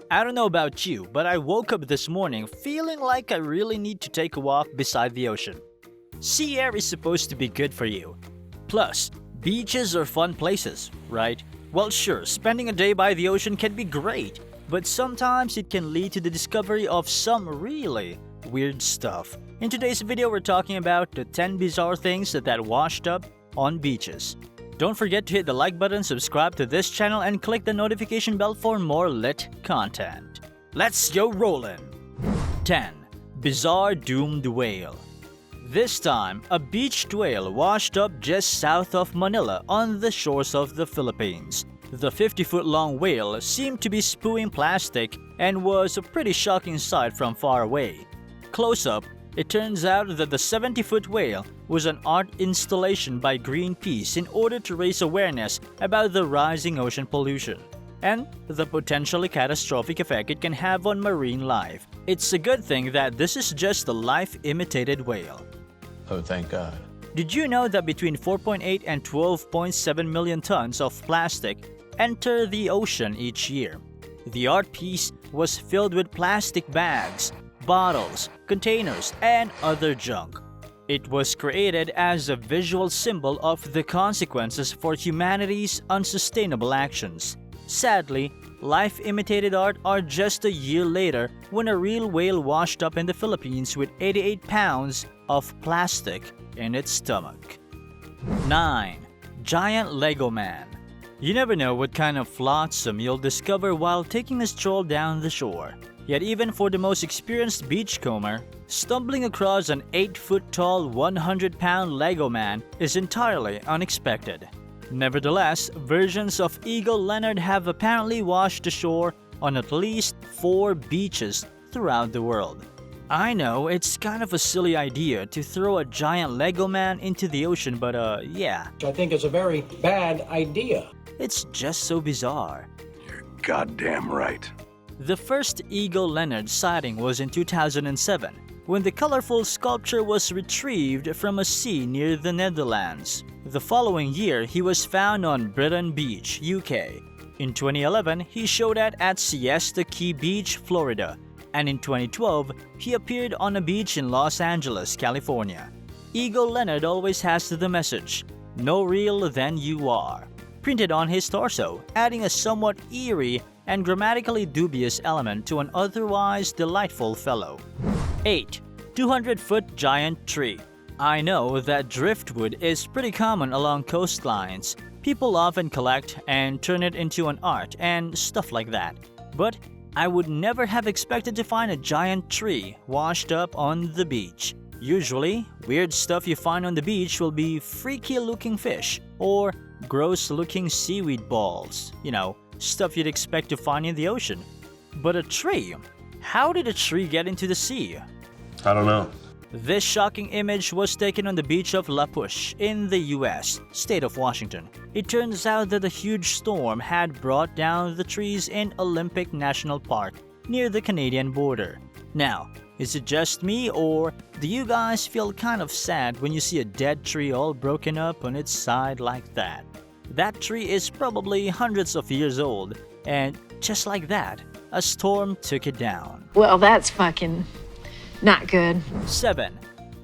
I don't know about you, but I woke up this morning feeling like I really need to take a walk beside the ocean. Sea air is supposed to be good for you. Plus, beaches are fun places, right? Well, sure, spending a day by the ocean can be great, but sometimes it can lead to the discovery of some really weird stuff. In today's video, we're talking about the 10 bizarre things that washed up on beaches. Don't forget to hit the like button, subscribe to this channel, and click the notification bell for more lit content. Let's go rollin'! 10. Bizarre doomed whale. This time, a beached whale washed up just south of Manila on the shores of the Philippines. The 50-foot-long whale seemed to be spewing plastic and was a pretty shocking sight from far away. Close up, it turns out that the 70-foot whale was an art installation by Greenpeace in order to raise awareness about the rising ocean pollution and the potentially catastrophic effect it can have on marine life. It's a good thing that this is just a life-imitated whale. Oh, thank God. Did you know that between 4.8 and 12.7 million tons of plastic enter the ocean each year? The art piece was filled with plastic bags, bottles, containers, and other junk. It was created as a visual symbol of the consequences for humanity's unsustainable actions. Sadly, life-imitated art are just a year later when a real whale washed up in the Philippines with 88 pounds of plastic in its stomach. 9. Giant Lego Man. You never know what kind of flotsam you'll discover while taking a stroll down the shore. Yet even for the most experienced beachcomber, stumbling across an 8-foot-tall, 100-pound Lego man is entirely unexpected. Nevertheless, versions of Eagle Leonard have apparently washed ashore on at least 4 beaches throughout the world. I know it's kind of a silly idea to throw a giant Lego man into the ocean, but yeah. I think it's a very bad idea. It's just so bizarre. You're goddamn right. The first Eagle Leonard sighting was in 2007, when the colorful sculpture was retrieved from a sea near the Netherlands. The following year, he was found on Brighton Beach, UK. In 2011, he showed up at Siesta Key Beach, Florida. And in 2012, he appeared on a beach in Los Angeles, California. Eagle Leonard always has the message, "No real than you are," printed on his torso, adding a somewhat eerie and grammatically dubious element to an otherwise delightful fellow. 8. 200-foot giant tree. I know that driftwood is pretty common along coastlines. People often collect and turn it into an art and stuff like that. But I would never have expected to find a giant tree washed up on the beach. Usually, weird stuff you find on the beach will be freaky-looking fish or gross-looking seaweed balls. You know, stuff you'd expect to find in the ocean. But a tree? How did a tree get into the sea? I don't know. This shocking image was taken on the beach of La Push in the US, state of Washington. It turns out that a huge storm had brought down the trees in Olympic National Park near the Canadian border. Now, is it just me, or do you guys feel kind of sad when you see a dead tree all broken up on its side like that? That tree is probably hundreds of years old, and just like that, a storm took it down. Well, that's fucking not good. 7.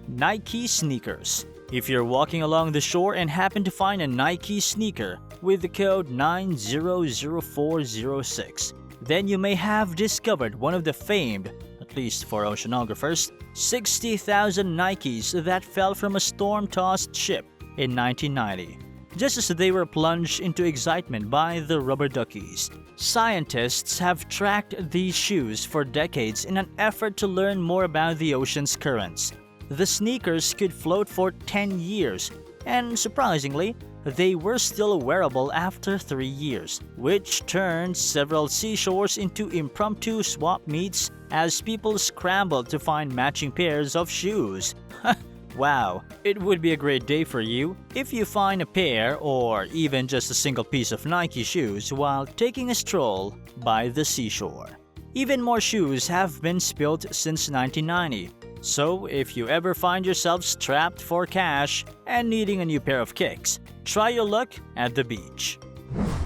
Nike sneakers. If you're walking along the shore and happen to find a Nike sneaker with the code 900406, then you may have discovered one of the famed, at least for oceanographers, 60,000 Nikes that fell from a storm-tossed ship in 1990. Just as they were plunged into excitement by the rubber duckies. Scientists have tracked these shoes for decades in an effort to learn more about the ocean's currents. The sneakers could float for 10 years, and surprisingly, they were still wearable after 3 years, which turned several seashores into impromptu swap meets as people scrambled to find matching pairs of shoes. Wow, it would be a great day for you if you find a pair or even just a single piece of Nike shoes while taking a stroll by the seashore. Even more shoes have been spilled since 1990, so if you ever find yourself strapped for cash and needing a new pair of kicks, try your luck at the beach.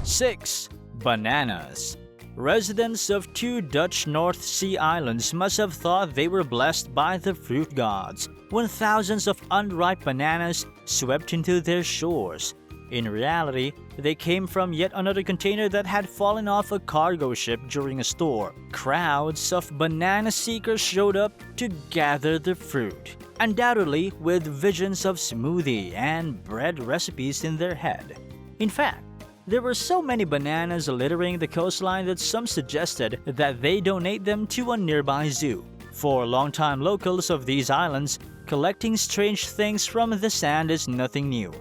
6. Bananas. residents of two Dutch North Sea islands must have thought they were blessed by the fruit gods when thousands of unripe bananas swept into their shores. In reality, they came from yet another container that had fallen off a cargo ship during a storm. Crowds of banana seekers showed up to gather the fruit, undoubtedly with visions of smoothie and bread recipes in their head. In fact, there were so many bananas littering the coastline that some suggested that they donate them to a nearby zoo. For longtime locals of these islands, collecting strange things from the sand is nothing new.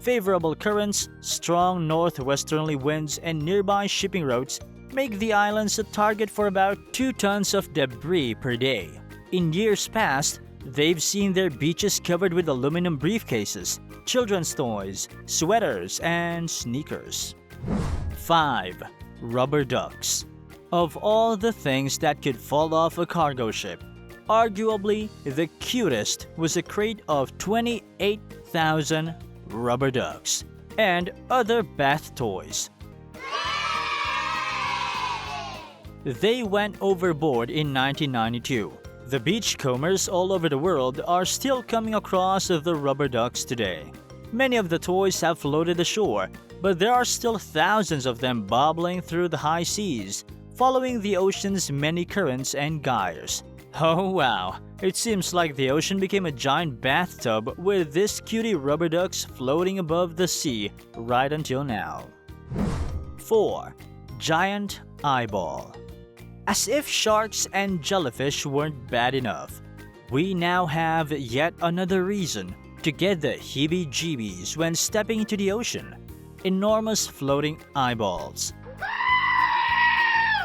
Favorable currents, strong northwesterly winds, and nearby shipping routes make the islands a target for about 2 tons of debris per day. In years past, they've seen their beaches covered with aluminum briefcases, children's toys, sweaters, and sneakers. 5. Rubber ducks. Of all the things that could fall off a cargo ship, arguably the cutest was a crate of 28,000 rubber ducks and other bath toys. They went overboard in 1992. The beachcombers all over the world are still coming across the rubber ducks today. Many of the toys have floated ashore, but there are still thousands of them bobbling through the high seas, following the ocean's many currents and gyres. Oh wow, it seems like the ocean became a giant bathtub with these cutie rubber ducks floating above the sea right until now. 4. Giant eyeball. As if sharks and jellyfish weren't bad enough, we now have yet another reason to get the heebie-jeebies when stepping into the ocean. Enormous floating eyeballs.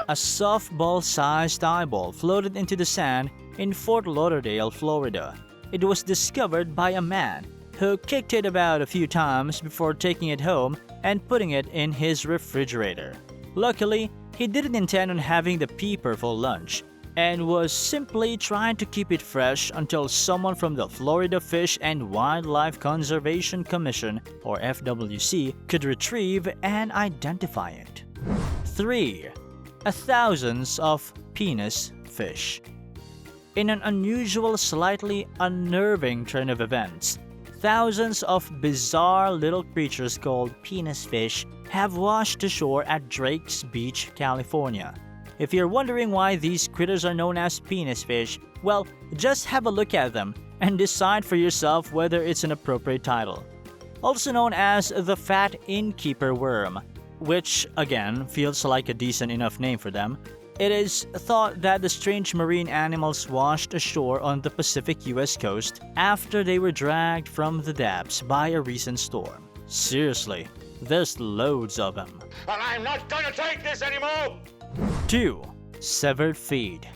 A softball-sized eyeball floated into the sand in Fort Lauderdale, Florida. It was discovered by a man who kicked it about a few times before taking it home and putting it in his refrigerator. Luckily, he didn't intend on having the peeper for lunch and was simply trying to keep it fresh until someone from the Florida Fish and Wildlife Conservation Commission, or FWC, could retrieve and identify it. 3. Thousands of penis fish. In an unusual, slightly unnerving turn of events, thousands of bizarre little creatures called penis fish have washed ashore at Drake's Beach, California. If you're wondering why these critters are known as penis fish, well, just have a look at them and decide for yourself whether it's an appropriate title. Also known as the fat innkeeper worm, which again feels like a decent enough name for them, it is thought that the strange marine animals washed ashore on the Pacific US coast after they were dragged from the depths by a recent storm. Seriously, there's loads of them. And I'm not gonna take this anymore! 2. Severed feet.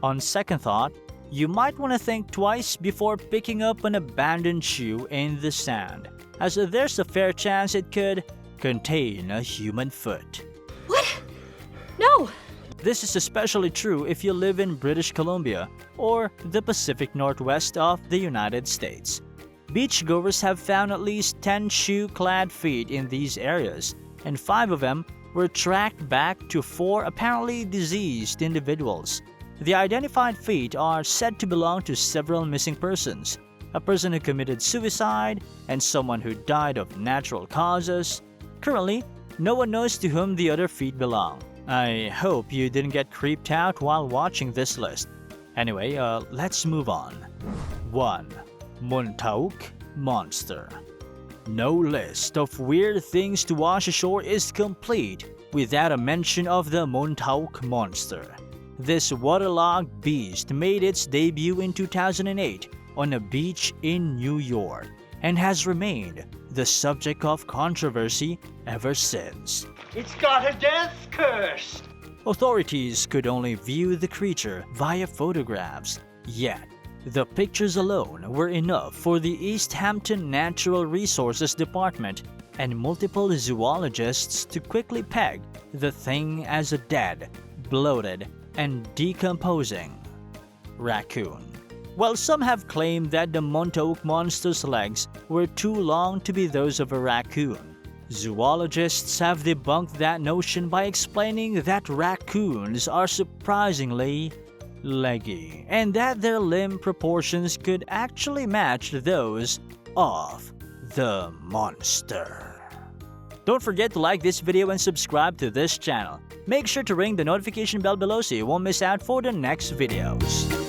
On second thought, you might want to think twice before picking up an abandoned shoe in the sand, as there's a fair chance it could contain a human foot. What? No! This is especially true if you live in British Columbia or the Pacific Northwest of the United States. Beachgoers have found at least 10 shoe-clad feet in these areas, and 5 of them were tracked back to 4 apparently diseased individuals. The identified feet are said to belong to several missing persons, a person who committed suicide and someone who died of natural causes. Currently, no one knows to whom the other feet belong. I hope you didn't get creeped out while watching this list. Anyway, let's move on. 1. Montauk Monster. No list of weird things to wash ashore is complete without a mention of the Montauk Monster. This waterlogged beast made its debut in 2008 on a beach in New York and has remained the subject of controversy ever since. It's got a death curse! Authorities could only view the creature via photographs, yet the pictures alone were enough for the East Hampton Natural Resources Department and multiple zoologists to quickly peg the thing as a dead, bloated, and decomposing raccoon. While some have claimed that the Montauk Monster's legs were too long to be those of a raccoon, Zoologists have debunked that notion by explaining that raccoons are surprisingly leggy, and that their limb proportions could actually match those of the monster. Don't forget to like this video and subscribe to this channel. Make sure to ring the notification bell below so you won't miss out for the next videos.